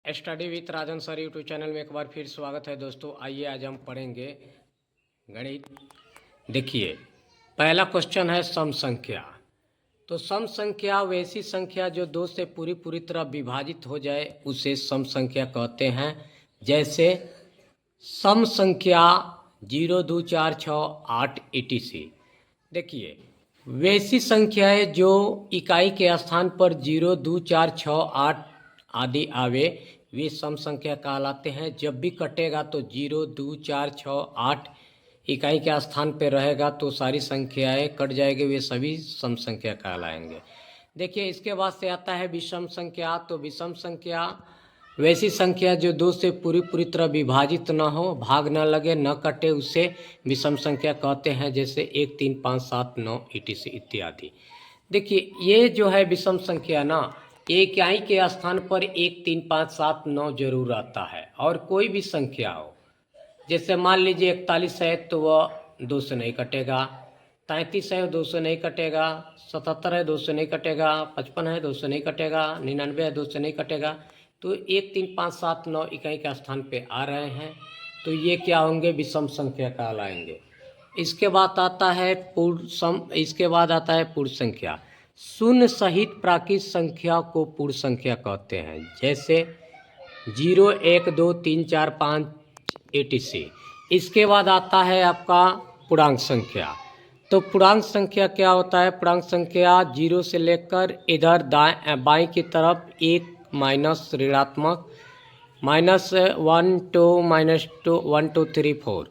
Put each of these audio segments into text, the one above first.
Study with Rajan sir YouTube channel में एक बार फिर स्वागत है दोस्तों। आइए आज हम पढ़ेंगे गणित। देखिए, पहला क्वेश्चन है सम संख्या। तो सम संख्या वैसी संख्या जो दो से पूरी तरह विभाजित हो जाए उसे सम संख्या कहते हैं। जैसे सम संख्या 0 2 4 6 8 etc। देखिए, वैसी संख्याएं जो इकाई के स्थान पर 0 2 4 6 8 आदि आवे वे सम संख्या कहलाते हैं। जब भी कटेगा तो 0 2 4 6 8 इकाई के स्थान पर रहेगा तो सारी संख्याएं कट जाएंगे, वे सभी सम संख्या कहलाएंगे। देखिए, इसके बाद से आता है विषम संख्या। तो विषम संख्या वैसी संख्या जो दो से पूरी तरह विभाजित न हो, भाग न लगे, न कटे, उसे विषम संख्या कहते हैं। जैसे 1 3 5 7 9 etc इत्यादि। देखिए, ये जो है विषम संख्या ना, इकाई के स्थान पर 1 3 5 7 9 जरूर आता है। और कोई भी संख्या हो, जैसे मान लीजिए 41 है तो वह 2 से नहीं कटेगा, 33 है 2 से नहीं कटेगा, 77 है 2 से नहीं कटेगा, 55 है 2 से नहीं कटेगा, 99 है 2 से नहीं कटेगा। तो 1 3 5 7 9 इकाई के स्थान पे आ रहे हैं तो ये क्या होंगे, विषम संख्या कहलाएंगे। इसके बाद आता है पूर्ण संख्या। शून्य सहित प्राकृत संख्या को पूर्ण संख्या कहते हैं। जैसे 0 1 2 3 4 5 etc। इसके बाद आता है आपका पूर्णांक संख्या। तो पूर्णांक संख्या क्या होता है? पूर्णांक संख्या 0 से लेकर इधर बाएं की तरफ 1 माइनस ऋणात्मक -1 2 -2 1 2 3 4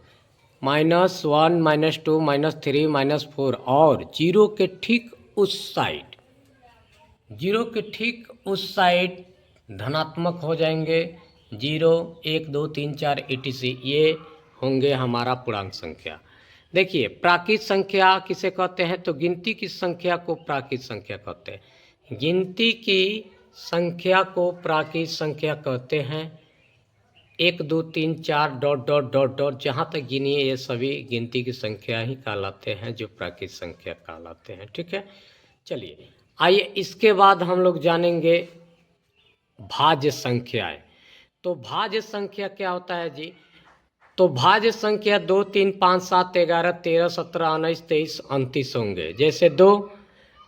-1 -2 -3 -4 और 0 के ठीक उस साइड धनात्मक हो जाएंगे। 0 1 2 3 4 etc ये होंगे हमारा पूर्णांक संख्या। देखिए, प्राकृत संख्या किसे कहते हैं? तो गिनती की संख्या को प्राकृत संख्या कहते हैं। गिनती की संख्या को प्राकृत संख्या कहते हैं। 1 2 3 4 ... जहाँ तक गिनिए ये सभी गिनती की संख्या ही कहलाते हैं, जो प्राकृत संख्या कहलाते हैं। ठीक है, चलिए आइए इसके बाद हम लोग जानेंगे भाज्य संख्याएं। तो भाज्य संख्या क्या होता है जी? तो भाज्य संख्या 2 3 5 7 11 13 17 19 23 29 होंगे। जैसे 2,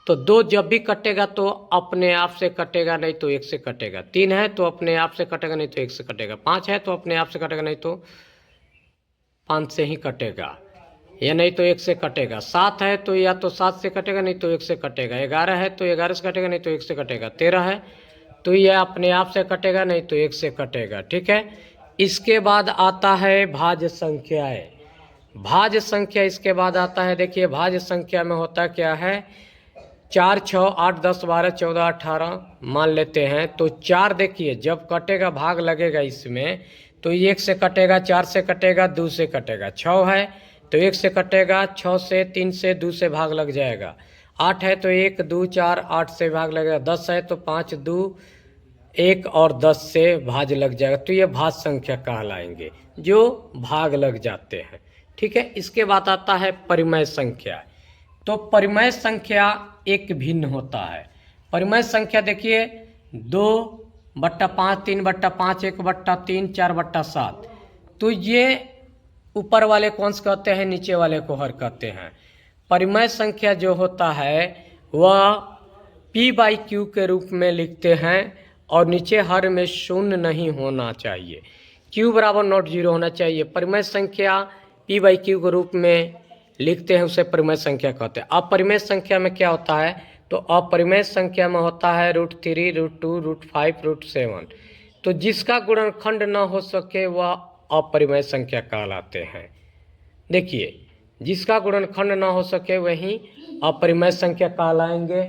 तो 2 जब भी कटेगा तो अपने आप से कटेगा, नहीं तो 1 से कटेगा। 3 है तो अपने आप से कटेगा, नहीं तो 1 से कटेगा। 5 है तो अपने आप से कटेगा, नहीं तो 5 से ही कटेगा, या नहीं तो 1 से कटेगा। 7 है तो या तो 7 से कटेगा, नहीं तो 1 से कटेगा। 11 है तो 11 से कटेगा, नहीं तो 1 से कटेगा। 13 है तो यह अपने आप से कटेगा, नहीं तो 1 से कटेगा। ठीक है, इसके बाद आता है भाज्य संख्याएं। भाज्य संख्या इसके बाद आता है। देखिए, भाज्य संख्या में होता क्या है? 4 6 8 10 12 14 18 मान लेते हैं। तो 4 देखिए जब कटेगा, भाग लगेगा इसमें, तो 1 से कटेगा, 4 से कटेगा, 2 से कटेगा। 6 है तो 1 से कटेगा, 6 से 3 से 2 से भाग लग जाएगा। 8 है तो 1 2 4 8 से भाग लगेगा। 10 है तो 5 2 1 और 10 से भाग लग जाएगा। तो ये भाज्य संख्या कहलाएंगे, जो भाग लग जाते हैं। ठीक है, इसके बाद आता है परिमेय संख्या। तो परिमेय संख्या एक भिन्न होता है। परिमेय संख्या देखिए 2/5 3/5 1/3 4/7। तो ये ऊपर वाले को अंश कहते हैं, नीचे वाले को हर कहते हैं। परिमेय संख्या जो होता है वह p/q के रूप में लिखते हैं और नीचे हर में शून्य नहीं होना चाहिए। q बराबर नॉट 0 होना चाहिए। परिमेय संख्या p/q के रूप में लिखते हैं, उसे परिमेय संख्या कहते हैं। अपरिमेय संख्या में क्या होता है? तो अपरिमेय संख्या में होता है √3 √2 √5 √7। तो जिसका गुणनखंड न हो सके वह अपरिमेय संख्या कहलाते हैं। देखिए, जिसका गुणनखंड न हो सके वही अपरिमेय संख्या कहलाएंगे।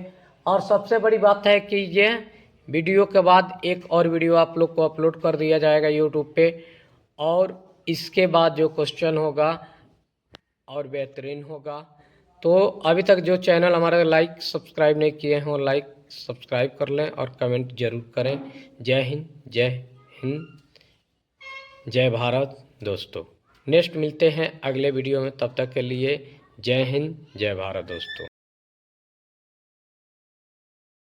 और सबसे बड़ी बात है कि यह वीडियो के बाद एक और वीडियो आप लोग को अपलोड कर दिया जाएगा यूट्यूब पे, और इसके बाद जो क्वेश्चन होगा और बेहतरीन होगा। तो अभी तक जो चैनल हमारा लाइक सब्सक्राइब नहीं किए हैं, लाइक सब्सक्राइब कर लें और कमेंट जरूर करें। जय हिंद, जय हिंद, जय भारत दोस्तों। नेक्स्ट मिलते हैं अगले वीडियो में, तब तक के लिए जय हिंद, जय भारत दोस्तों।